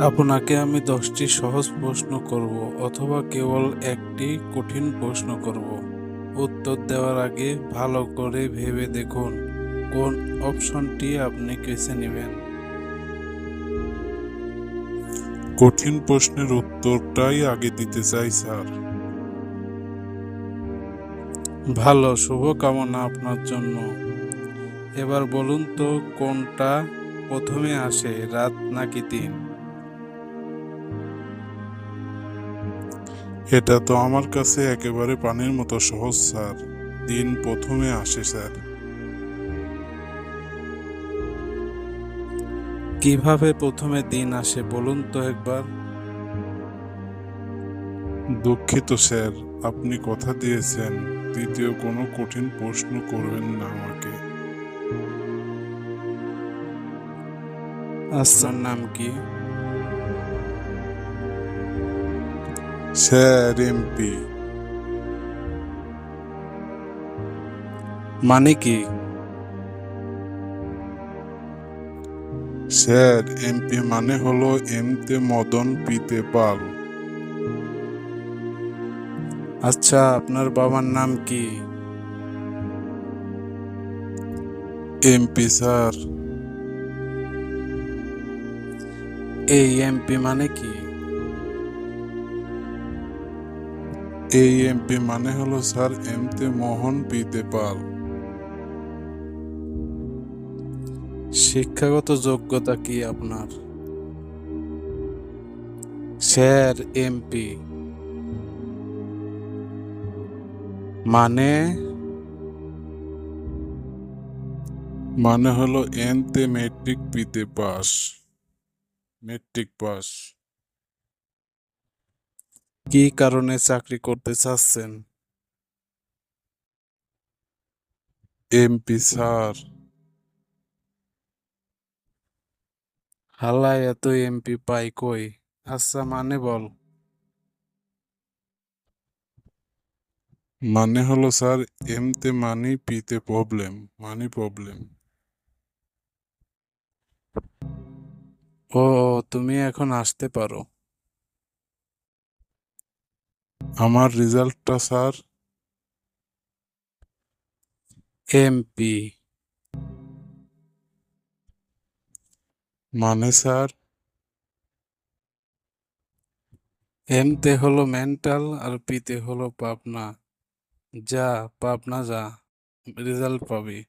আপনাকে আমি 10টি সহজ প্রশ্ন করব অথবা কেবল একটি কঠিন প্রশ্ন করব। উত্তর দেওয়ার আগে ভালো করে ভেবে দেখুন কোন অপশনটি আপনি বেছে নেবেন। কঠিন প্রশ্নের উত্তরটাই আগে দিতে চাই স্যার। ভালো, শুভকামনা আপনার জন্য। এবার বলুন তো কোনটা প্রথমে আসে, রাত নাকি দিন? এটা তো আমার কাছে একেবারে পানির মতো সহজ স্যার। দিন প্রথমে আসে স্যার। কিভাবে প্রথমে দিন আসে বলুন তো একবার। দুঃখিত স্যার, আপনি কথা দিয়েছেন দ্বিতীয় কোনো কঠিন প্রশ্ন করবেন না আমাকে। আচ্ছা, নাম কি? Sir MP. মানে কি? স্যার এমপি মানে হলো এমতে মদন পিতে পাল। আচ্ছা, আপনার বাবার নাম কি? MP sir. এই এমপি মানে কি? এই এমপি মানে হলো স্যার এমতে মোহন পিতে পাল। শিক্ষাগত যোগ্যতা কি আপনার? স্যার এমপি মানে? মানে হলো এনতে মেট্রিক পিতে পাস। Matric pass. কি কারণে চাকরি করতে চাচ্ছেন? MP sir. হালায় এত এমপি পাই কই? আচ্ছা, মানে বল। মানে হলো স্যার এমতে মানি পিতে প্রবলেম। Money problem. ও, তুমি এখন আসতে পারো। আমার রেজাল্টটা স্যার। এমপি মানে স্যার। এমতে হলো মেন্টাল আর পিতে হলো পাবনা। যা, পাবনা যা, রেজাল্ট পাবি।